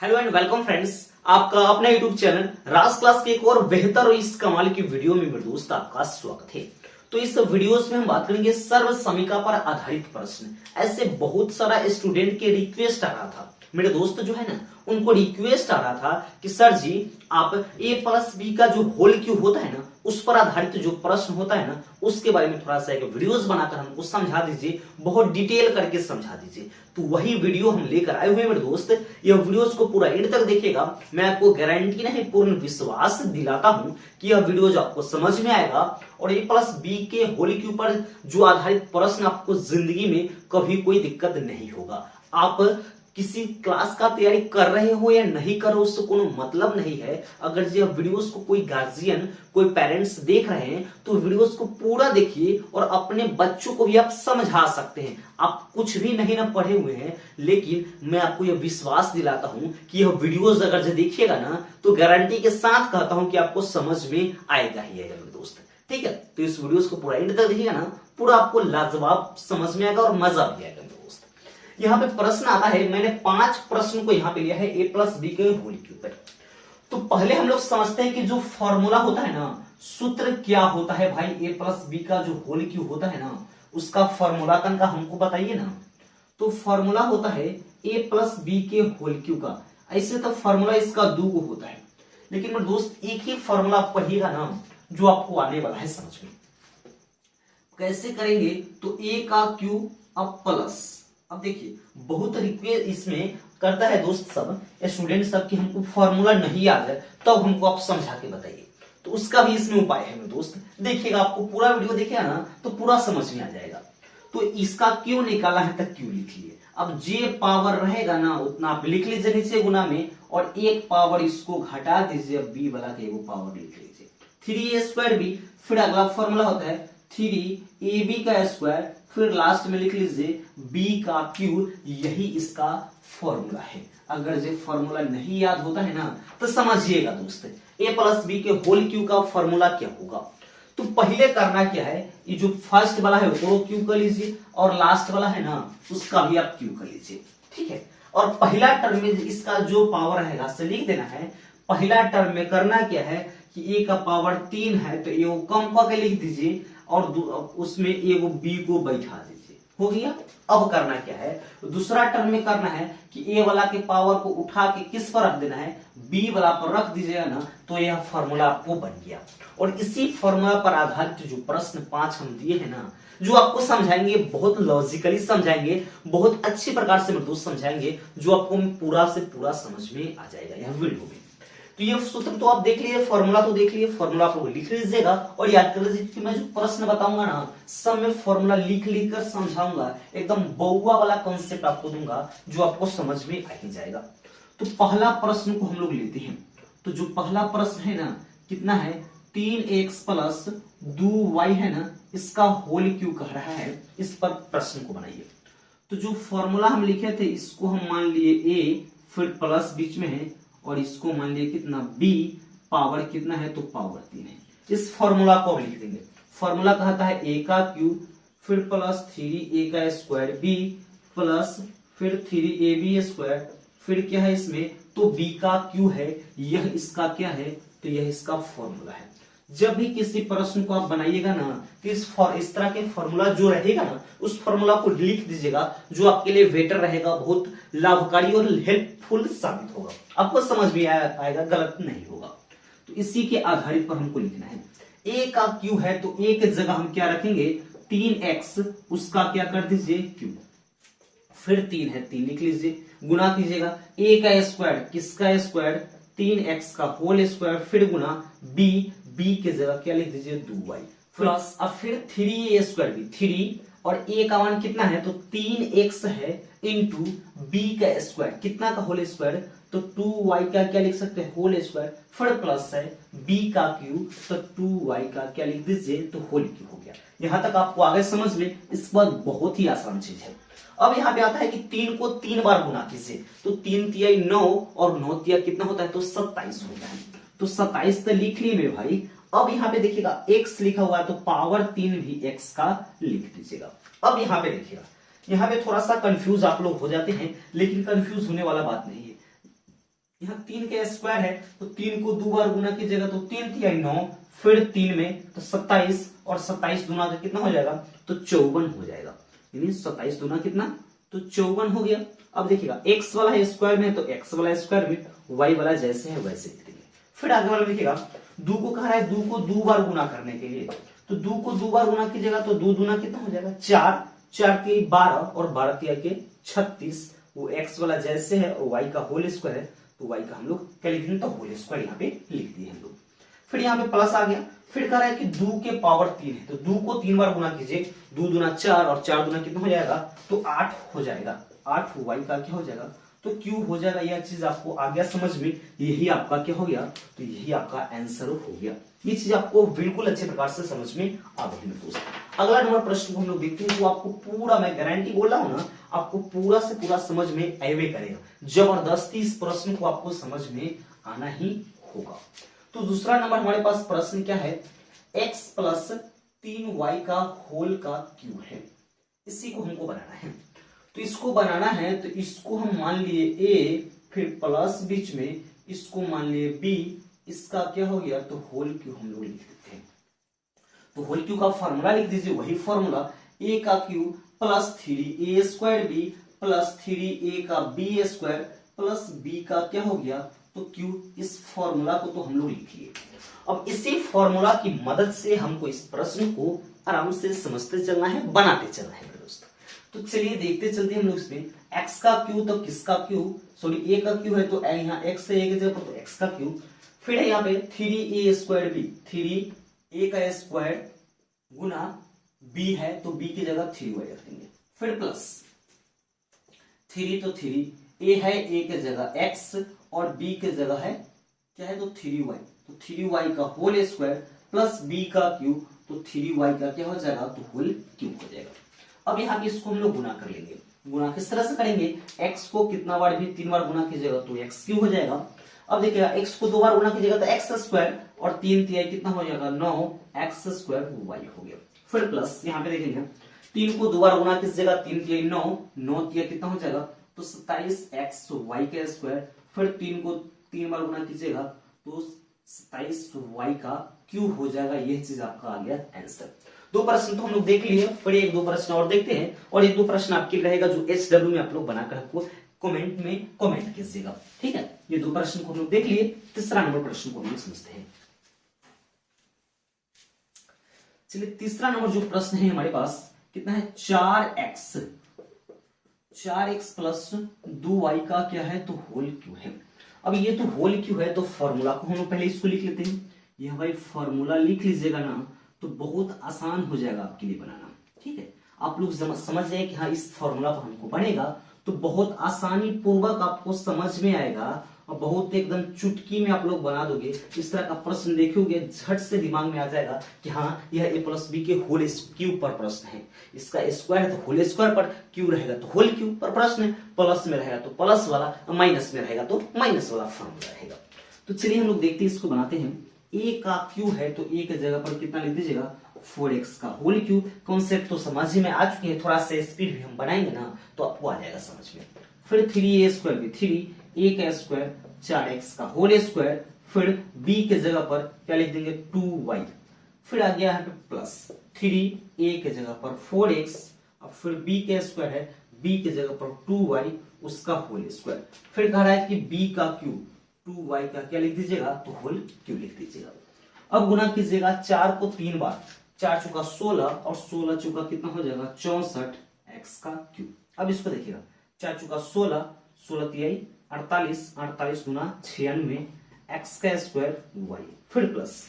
Hello and welcome friends, आपका अपना YouTube channel राज class के एक और बेहतर और इस कमाल की वीडियो में मेरे दोस्त आपका स्वागत है। तो इस वीडियोस में हम बात करेंगे सर्व समीक्षा पर आधारित प्रश्न। ऐसे बहुत सारा स्टूडेंट के रिक्वेस्ट आ रहा था, मेरे दोस्त जो है ना उनको रिक्वेस्ट आ रहा था कि सर जी आप a प्लस बी का जो होल क्यूब होता है ना उस पर आधारित जो प्रश्न होता है ना उसके बारे में थोड़ा सा एक वीडियोस बनाकर हमको समझा दीजिए, बहुत डिटेल करके समझा दीजिए। तो वही वीडियो हम लेकर आए हुए हैं मेरे दोस्त। ये वीडियोस को पूरा एंड तक देखिएगा, मैं आपको गारंटी नहीं पूर्ण विश्वास दिलाता हूं कि यह वीडियो जो आपको समझ में आएगा और a प्लस बी के होल क्यूब पर जो आधारित प्रश्न आपको जिंदगी में कभी कोई दिक्कत नहीं होगा। आप किसी क्लास का तैयारी कर रहे हो या नहीं कर रहे हो उससे कोनो मतलब नहीं है। अगर ये वीडियोस को कोई गार्जियन कोई पेरेंट्स देख रहे हैं तो वीडियोस को पूरा देखिए और अपने बच्चों को भी आप समझा सकते हैं। आप कुछ भी नहीं ना पढ़े हुए हैं, लेकिन मैं आपको यह विश्वास दिलाता हूं कि यह वीडियोस अगर जो देखिएगा ना तो गारंटी के साथ कहता हूं कि आपको समझ में आएगा ही आएगा मेरे दोस्त। ठीक है, तो इस वीडियोस को पूरा एंड तक देखिएगा ना, पूरा आपको लाजवाब समझ में आएगा और मजा भी आएगा। यहाँ पे प्रश्न आता है, मैंने 5 प्रश्न को यहाँ पे लिया है a प्लस बी के होल क्यूब पर। तो पहले हम लोग समझते हैं कि जो फॉर्मूला होता है ना, सूत्र क्या होता है भाई। a प्लस बी का जो होल क्यूब होता है ना उसका फॉर्मूला तन का हमको बताइए ना। तो फॉर्मूला होता है a प्लस बी के होल क्यूब का। ऐसे तो फॉर्मूला इसका 2 होता है, लेकिन मेरे दोस्त एक ही फॉर्मूला पढ़िएगा ना जो आपको आने वाला है समझ में। कैसे करेंगे तो a का क्यूब अब प्लस, अब देखिए बहुत रिक्वेस्ट इसमें करता है दोस्त सब स्टूडेंट सब कि हमको फॉर्मूला नहीं याद है तब हमको आप समझा के बताइए। तो उसका भी इसमें उपाय है मेरे दोस्त, देखिएगा आपको पूरा वीडियो देखिएगा ना तो पूरा समझ में आ जाएगा। तो इसका क्यों निकाला है तक क्यों लिख लिए। अब जे पावर रहेगा ना उतना आप लिख लीजिए नीचे गुना में, और एक पावर इसको घटा दीजिए, बी वाला के एगो पावर लिख लीजिए 3a² बी। फिर अगला फॉर्मूला होता है 3ab का स्क्वायर, फिर लास्ट में लिख लीजिए b का क्यूब। यही इसका फॉर्मूला है। अगर ये फॉर्मूला नहीं याद होता है ना तो समझिएगा दोस्त, a प्लस बी के होल क्यूब का फॉर्मूला क्या होगा। तो पहले करना क्या है, ये जो फर्स्ट वाला है वो क्यूब कर लीजिए और लास्ट वाला है ना उसका भी आप क्यूब कर लीजिए। ठीक है, और पहला टर्म में इसका जो पावर रहेगा से लिख देना है। पहला टर्म में करना क्या है कि a का पावर 3 है तो एगो कम करके लिख दीजिए और उसमें एगो b को बैठा दीजिए, हो गया। अब करना क्या है, दूसरा टर्म में करना है कि a वाला के पावर को उठा के किस पर रख देना है, b वाला पर रख दीजिएगा ना, तो यह फॉर्मूला आपको बन गया। और इसी फॉर्मूला पर आधारित जो प्रश्न 5 हम दिए हैं ना, जो आपको समझाएंगे, बहुत लॉजिकली समझाएंगे, बहुत अच्छी प्रकार से मतलब समझाएंगे, जो आपको पूरा से पूरा समझ में आ जाएगा यह वीडियो में। तो ये सूत्र तो आप देख लीजिए, फॉर्मूला तो देख लीजिए, फॉर्मूला को लिख लीजिएगा और याद कर लीजिए कि मैं जो प्रश्न बताऊंगा ना सब में फॉर्मूला लिख लिख कर समझाऊंगा। एकदम बउआ वाला कॉन्सेप्ट आपको दूंगा जो आपको समझ में आ ही जाएगा। तो पहला प्रश्न को हम लोग लेते हैं। तो जो पहला प्रश्न है ना कितना है, 3x प्लस 2y है ना, इसका होल क्यूब कह रहा है। इस पर प्रश्न को बनाइए। तो जो फॉर्मूला हम लिखे थे इसको हम मान लिए a, फिर प्लस बीच में है और इसको मान लिया कितना b, पावर कितना है तो पावर 3 है। इस फॉर्मूला को हम लिख देंगे। फॉर्मूला कहता है a का क्यूब, फिर प्लस 3a का स्क्वायर b, प्लस फिर 3ab स्क्वायर, फिर क्या है इसमें तो b का क्यूब है। यह इसका क्या है तो यह इसका फॉर्मूला है। जब भी किसी प्रश्न को आप बनाइएगा ना तो इस तरह के फॉर्मूला जो रहेगा ना उस फॉर्मूला को लिख दीजिएगा, जो आपके लिए बेटर रहेगा, बहुत लाभकारी और हेल्पफुल साबित होगा, आपको समझ में आएगा, गलत नहीं होगा। तो इसी के आधारित पर हमको लिखना है। a का क्यूब है तो a की जगह हम क्या रखेंगे 3x, उसका क्या कर दीजिए क्यूब, फिर 3 है 3 लिख लीजिए, गुना कीजिएगा a का स्क्वायर, किसका स्क्वायर 3x का होल स्क्वायर, फिर गुना b की जगह क्या लिख दीजिए 2y, प्लस अब फिर 3a स्क्वायर भी 3 और a का मान कितना है तो 3x है इंटू b का स्क्वायर, कितना का होल स्क्वायर तो 2y का क्या लिख सकते हैं होल स्क्वायर, फिर प्लस है b का क्यूब तो 2y का क्या लिख दीजिए तो होल क्यूब हो गया। यहां तक आपको आगे समझ में, इस बात बहुत ही आसान चीज है। अब यहाँ पे आता है कि 3 को 3 बार गुना कीजिए तो 3 तिया 9 और 9 तिया कितना होता है तो 27 होता है। तो 27 तो लिख लिए मेरे भाई। अब यहाँ पे देखिएगा x लिखा हुआ है तो पावर 3 भी x का लिख दीजिएगा। अब यहाँ पे देखिएगा, यहाँ पे थोड़ा सा कंफ्यूज आप लोग हो जाते हैं, लेकिन कंफ्यूज होने वाला बात नहीं है। यहाँ 3 का स्क्वायर है तो 3 को 2 बार गुना कीजिएगा तो 3 तिया 9, फिर 3 में तो 27, और 27 गुना तो कितना हो जाएगा, तो 54 हो जाएगा। यानी 27 गुना कितना, तो 54 हो गया। अब देखिएगा x वाला है स्क्वायर में, तो x वाला स्क्वायर में, y वाला जैसे है वैसे लिख देंगे। फिर आगे वाला देखिएगा, 2 को कह रहा है 2 को 2 बार गुना करने के लिए, तो 2 को 2 बार गुना कीजिएगा तो 2 दूना कितना हो जाएगा, 4, 4 के 12 और 12 के 36, वो x वाला जैसे है और y का होल स्क्वायर है, तो y का हम लोग क्या लिख देंगे, तो होल स्क्वायर यहाँ पे लिख दिए हम लोग। फिर यहाँ पे प्लस आ गया। फिर कह रहा है कि 2 के पावर 3 है, तो 2 को 3 बार गुना कीजिए, 2 दूना 4 और 4 दूना कितना हो जाएगा, तो 8 हो जाएगा। 8 y का क्या हो जाएगा, तो क्यू हो जाएगा। यह चीज आपको आ गया समझ में, यही आपका क्या हो गया, तो यही आपका आंसर हो गया। ये चीज आपको बिल्कुल अच्छे प्रकार से समझ में आ गई मेरे दोस्त। अगला नंबर प्रश्न को हम लोग देखते हैं, तो आपको पूरा, मैं गारंटी बोल रहा हूं ना, आपको पूरा से पूरा समझ में आवे करेगा। जबरदस्ती इस प्रश्न को आपको समझ में आना ही होगा। तो दूसरा नंबर हमारे पास प्रश्न क्या है, x प्लस 3y का होल का क्यूब है, इसी को हमको बनाना है। तो इसको बनाना है तो इसको हम मान लिए a, फिर प्लस बीच में इसको मान लिए b, इसका क्या हो गया, तो होल क्यूब हम लोग लिख देते हैं। तो होल क्यूब का फॉर्मूला लिख दीजिए, वही फॉर्मूला a का cube plus 3a square b plus 3a का b स्क्वायर प्लस b का क्या हो गया, तो क्यूब। इस फॉर्मूला को तो हम लोग लिख लिए। अब इसी फॉर्मूला की मदद से हमको इस प्रश्न को आराम से समझते चलना है, बनाते चलना है मेरे दोस्त। तो चलिए देखते चलते हैं हम लोग इसमें। x का क्यूब, तो किसका क्यूब, सॉरी a का क्यूब है, तो यहाँ x है a की जगह पर, तो x का क्यूब। फिर है यहाँ पे 3a स्क्वायर b, 3a का स्क्वायर गुना b है, तो b की जगह 3y रख देंगे। फिर प्लस 3 तो 3a है a की जगह x और b की जगह है क्या है, तो 3y, तो 3y का होल स्क्वायर प्लस b का क्यूब, तो 3y का क्या हो जाएगा, तो होल क्यूब हो जाएगा। अब यहाँ पे इसको हम लोग गुना कर लेंगे। गुना किस तरह से करेंगे, x को कितना बार भी 3 बार गुना कीजिएगा तो x क्यूब हो जाएगा। अब देखिएगा x को 2 बार गुना कीजिएगा तो x स्क्वायर, और 3 तिहाई कितना हो जाएगा, 9x स्क्वायर y हो गया। फिर प्लस यहाँ पे देखेंगे, 3 को 2 बार गुना कीजिएगा, 3 तिहाई 9, 9 तिहाई कितना हो जाएगा, तो 27x y का स्क्वायर। फिर 3 को 3 बार गुना कीजिएगा तो 27y का क्यूब हो जाएगा। यह चीज आपका आ गया आंसर। 2 प्रश्न तो हम लोग देख लिए, फिर 1-2 प्रश्न और देखते हैं, और 1-2 प्रश्न आपके रहेगा जो HW में आप लोग बनाकर आपको कमेंट में कमेंट कीजिएगा, ठीक है। ये 2 प्रश्न को हम लोग देख लिए। तीसरा नंबर प्रश्न को हम लोग समझते हैं। चलिए तीसरा नंबर जो प्रश्न है हमारे पास कितना है, 4x प्लस 2y का क्या है, तो होल क्यूब है। अब ये तो होल क्यूब है, तो फॉर्मूला को हम लोग पहले इसको लिख लेते हैं। ये भाई फॉर्मूला लिख लीजिएगा ना, तो बहुत आसान हो जाएगा आपके लिए बनाना, ठीक है। आप लोग समझ जाए कि हाँ इस फॉर्मूला पर हमको बनेगा, तो बहुत आसानी पूर्वक आपको समझ में आएगा और बहुत एकदम चुटकी में आप लोग बना दोगे। इस तरह का प्रश्न देखोगे झट से दिमाग में आ जाएगा कि हाँ यह a प्लस बी के होल क्यूब पर प्रश्न है। इसका स्क्वायर है तो होल स्क्वायर पर, क्यूब रहेगा तो होल क्यूब पर प्रश्न है, प्लस में रहेगा तो प्लस वाला, माइनस में रहेगा तो माइनस वाला फॉर्मूला रहेगा। तो चलिए हम लोग देखते हैं, इसको बनाते हैं। a का क्यूब है तो a की जगह पर कितना लिख दीजिएगा, 4x का होल क्यूब। कॉन्सेप्ट तो समझ ही में आ चुके हैं, थोड़ा सा स्पीड भी हम बनाएंगे ना तो आपको आ जाएगा समझ में। फिर 3a स्क्वायर भी, 3a का स्क्वायर 4x का होल स्क्वायर, फिर b की जगह पर क्या लिख देंगे, 2y। फिर आ गया है प्लस 3a की जगह पर 4x, अब फिर b के स्क्वायर है, b की जगह पर 2y उसका होल स्क्वायर। फिर कह रहा है कि b का क्यूब, 2y का क्या लिख दीजिएगा, तो होल क्यूब लिख दीजिएगा। अब गुना कीजिएगा 4 को 3 बार, 4 चौका 16 और 16 चौका कितना हो जाएगा, 64x का क्यूब। अब इसको देखिएगा, 4 चौका 16, 16 तिहाई 48, 48 गुना 96 x का स्क्वायर y। फिर प्लस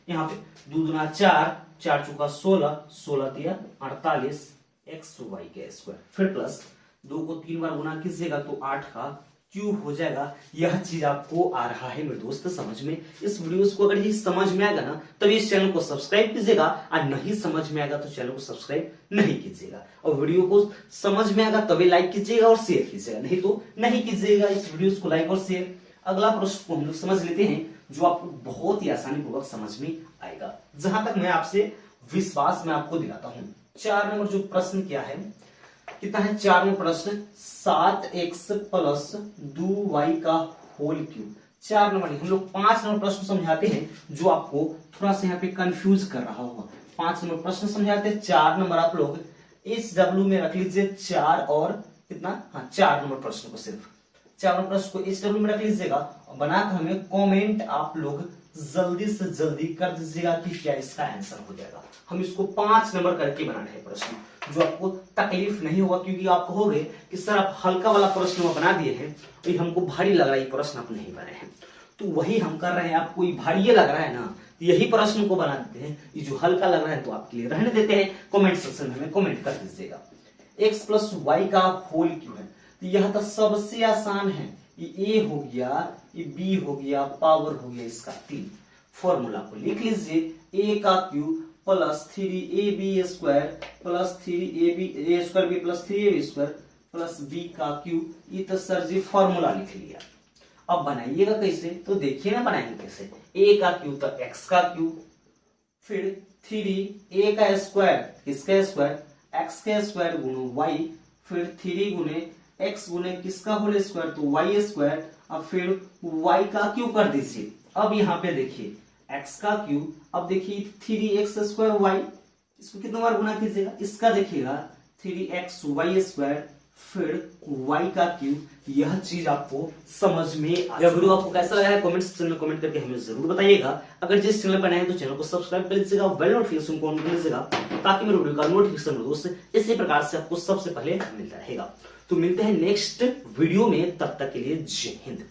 यहाँ पे 2 गुना 4, 4 चौका 16, 16 तिया 48 x y के स्क्वायर। फिर प्लस 2 को 3 बार गुना कीजिएगा तो 8 का क्यूब हो जाएगा। यह चीज आपको आ रहा है मेरे दोस्त समझ में। इस वीडियोस को अगर ये समझ में आएगा ना तभी इस चैनल को सब्सक्राइब कीजिएगा, और नहीं समझ में आएगा तो चैनल को सब्सक्राइब नहीं कीजिएगा। और वीडियो को समझ में आएगा तभी लाइक कीजिएगा और शेयर कीजिएगा, नहीं तो नहीं कीजिएगा इस वीडियोस को लाइक और शेयर। अगला प्रश्न को हम लोग समझ लेते हैं जो आपको बहुत ही आसानी पूर्वक समझ में आएगा, जहां तक मैं आपसे विश्वास में आपको दिलाता हूँ। 4 नंबर जो प्रश्न क्या है, कितना है 4 नंबर प्रश्न, 7x प्लस 2y का होल क्यूब। 4 नंबर हम लोग 5 नंबर प्रश्न समझाते हैं जो आपको थोड़ा सा यहाँ पे कंफ्यूज कर रहा होगा। 5 नंबर प्रश्न समझाते हैं, 4 नंबर आप लोग इस डब्ल्यू में रख लीजिए 4 और कितना, हाँ 4 नंबर प्रश्न को सिर्फ 4 नंबर प्रश्न को इस डब्ल्यू में रख लीजिएगा और बनाकर हमें कमेंट आप लोग जल्दी से जल्दी कर दीजिएगा कि क्या इसका आंसर हो जाएगा। हम इसको 5 नंबर करके बना रहे हैं प्रश्न, जो आपको तकलीफ नहीं होगा, क्योंकि आप कहोगे कि सर आप हल्का वाला प्रश्न बना दिए हैं तो हमको भारी लग रहा है, ये प्रश्न आप नहीं बनाए हैं। तो वही हम कर रहे हैं, आपको ये भारी लग रहा है ना, यही प्रश्न को बना देते हैं। ये जो हल्का लग रहा है तो आपके लिए रहने देते हैं। कमेंट सेक्शन में हमें कमेंट कर दीजिएगा। x प्लस वाई का होल क्यों है, तो यह तो सबसे आसान है। ये a हो गया, ये b हो गया, पावर हो गया इसका 3। फॉर्मूला को लिख लीजिए, a का cube plus 3ab square plus 3ab a square b plus 3ab square plus b का क्यूब। ये तो सर जी फॉर्मूला लिख लिया। अब बनाइएगा कैसे, तो देखिए ना बनाएंगे कैसे। a का क्यूब तो x का क्यूब, फिर 3a का स्क्वायर किसका स्क्वायर, x का स्क्वायर गुणो y, फिर 3 गुने x गुने किसका होल स्क्वायर तो y स्क्वायर, अब फिर y का क्यूब कर दीजिए। अब यहाँ पे देखिए x का क्यूब, अब देखिए 3x स्क्वायर y, इसको कितने बार गुना कीजिएगा, इसका देखिएगा 3xy स्क्वायर फिर y का क्यूब। यह चीज आपको समझ में यह वीडियो आपको कैसा लगा है कमेंट सेक्शन में कमेंट करके हमें जरूर बताइएगा। अगर जिस चैनल पर नए हैं तो चैनल को सब्सक्राइब कर लीजिएगा, बेल नोटिफिकेशन को ऑन कर लीजिएगा, ताकि मेरे वीडियो का नोटिफिकेशन दोस्त इसी प्रकार से आपको सबसे पहले मिलता रहेगा। तो मिलते हैं नेक्स्ट वीडियो में, तब तक के लिए जय हिंद।